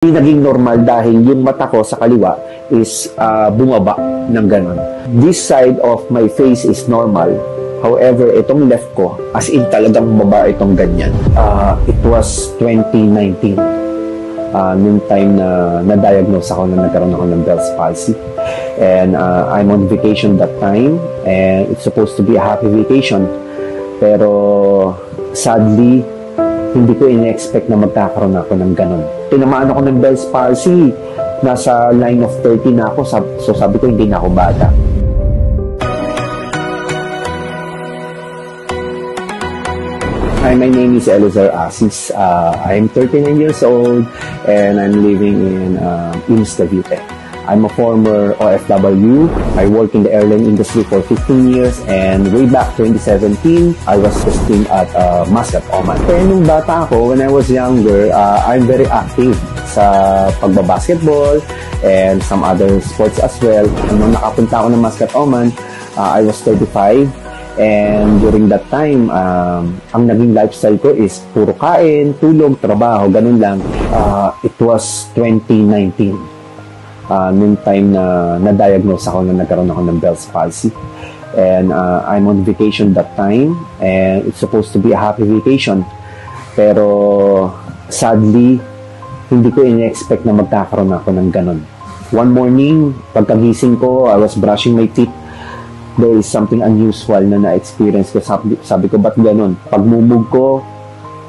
Hindi naging normal dahil yung mata ko sa kaliwa is bumaba ng ganon. This side of my face is normal. However, itong left ko, as in talagang baba itong ganyan. It was 2019. Noong time na na-diagnose ako na nagkaroon ako ng Bell's palsy. And I'm on vacation that time. And it's supposed to be a happy vacation. Pero sadly, hindi ko in-expect na magkakaroon ako ng ganon. Tinamaan ako ng Bell's palsy. Nasa line of 30 na ako. So sabi ko, hindi na ako bata. Hi, my name is Elizar Asis. I'm 39 years old and I'm living in Imus, Cavite. I'm a former OFW. I worked in the airline industry for 15 years and way back 2017, I was testing at Muscat, Oman. Kaya nung bata ako, when I was younger, I'm very active sa pagbabasketball and some other sports as well. Nung nakapunta ako ng Muscat, Oman, I was 35 and during that time, ang naging lifestyle ko is puro kain, tulog, trabaho, ganun lang. It was 2019. Noong time na na-diagnose ako na nagkaroon ako ng Bell's palsy. And I'm on vacation that time. And it's supposed to be a happy vacation. Pero sadly, hindi ko in-expect na magkakaroon ako ng ganon. One morning, pagkagising ko, I was brushing my teeth. There is something unusual na na-experience ko. Sabi ko, ba't ganon? Pagmumug ko,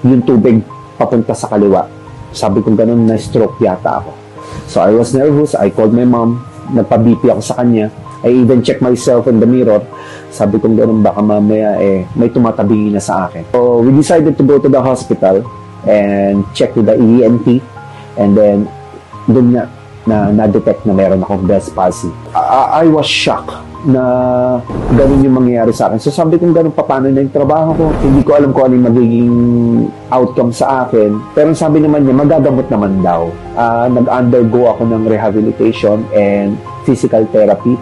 yung tubig papunta sa kaliwa. Sabi ko ganon, na-stroke yata ako. So I was nervous. I called my mom. Nagpa-BP ako sa kanya. I even checked myself in the mirror. Sabi ko gano'n, baka mamaya may tumatabi na sa akin. So we decided to go to the hospital and check with the ENT. And then doon na-detect na meron akong Bell's palsy. I was shocked na gano'n yung mangyayari sa akin. So sabi ko gano'n, paano na yung trabaho ko? Hindi ko alam kung ano yung magiging outcome sa akin. Pero sabi naman niya, magagamot naman daw. Nag-undergo ako ng rehabilitation and physical therapy.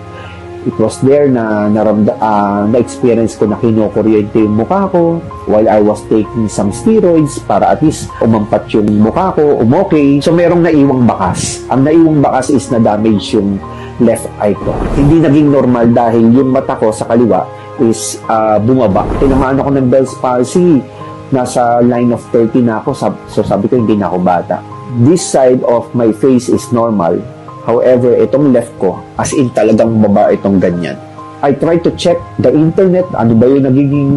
It was there na na-experience ko na kinukuryente yung mukha ko while I was taking some steroids para at least umampat yung mukha ko, umokay. So merong naiwang bakas. Ang naiwang bakas is na-damage yung left eye ko. Hindi naging normal dahil yung mata ko sa kaliwa is bumaba. Tinamaan ako ng Bell's palsy. Nasa line of 30 na ako. So sabi ko, hindi na ako bata. This side of my face is normal. However, itong left ko, as in talagang baba itong ganyan. I tried to check the internet, ano ba yung nagiging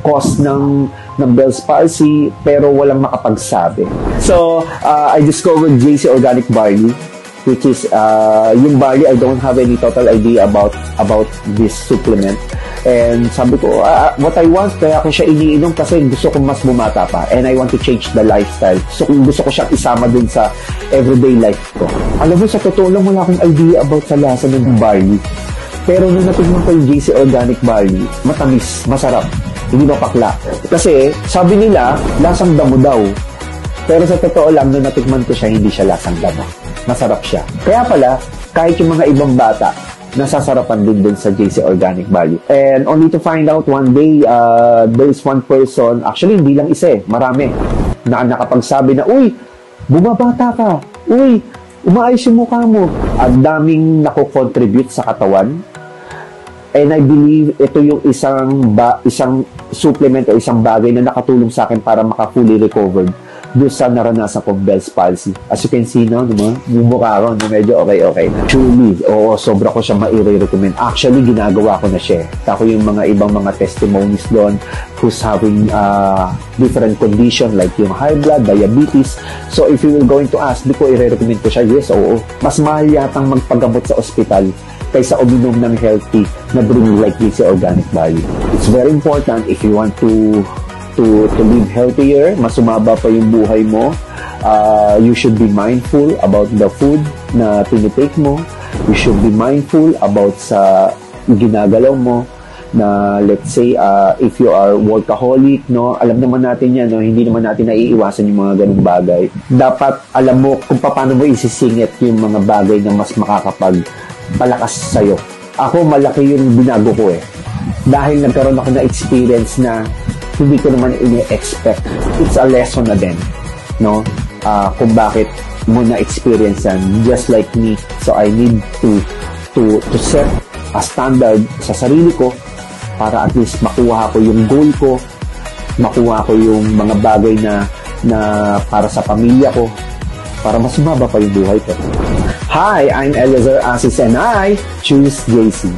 cause ng Bell's palsy, pero walang makapagsabi. So, I discovered JC Organic Barley, which is yung barley. I don't have any total idea about this supplement. And sabi ko, what I want, kaya ko siya iniinom kasi gusto kong mas bumata pa. And I want to change the lifestyle. So kung gusto ko siyang isama dun sa everyday life ko. Alam mo, sa totoo lang, wala akong idea about sa lasa ng barley. Pero nung natignan ko yung JC Organic Barley, matamis, masarap, hindi mapakla. Kasi sabi nila, lasang damo daw. Pero sa totoo lang, nung natikman ko siya, hindi siya lasang damo. Masarap siya. Kaya pala, kahit yung mga ibang bata, nasasarapan din sa JC Organic Barley. And only to find out one day, there is one person, actually hindi lang isa marami, na nakapagsabi na, uy, bumabata ka, uy, umaayos yung mukha mo. Ang daming nako-contribute sa katawan. And I believe ito yung isang supplement o isang bagay na nakatulong sa akin para maka-fully recovered doon sa naranasan kong Bell's palsy. As you can see now, diba? Yung mukha ko, medyo okay na. Truly, sobra ko siya ma-recommend. Actually, ginagawa ko na siya. Tako yung mga ibang mga testimonies doon who's having different condition like yung high blood, diabetes. So, if you will going to ask, di ko i-recommend ko siya? Yes, oo. Mas mahal yatang magpagamot sa ospital kaysa uminom ng healthy na drink like this Organic Barley. It's very important if you want to live healthier, mas sumaba pa yung buhay mo. You should be mindful about the food na tinitake mo. You should be mindful about sa ginagalaw mo na let's say if you are workaholic, no, alam naman natin yan, no, hindi naman natin naiiwasan yung mga ganung bagay. Dapat alam mo kung paano mo isisingit yung mga bagay na mas makakapagpalakas sa'yo. Ako, malaki yung binago ko dahil nagkaroon ako na experience na hindi ko naman ini-expect. It's a lesson na din, no? Kung bakit mo na experience yan, just like me. So I need to set a standard sa sarili ko para at least makuha ko yung goal ko, makuha ko yung mga bagay na para sa pamilya ko, para mas maba pa yung buhay ko. Hi, I'm Eliezer Asis and I choose JC.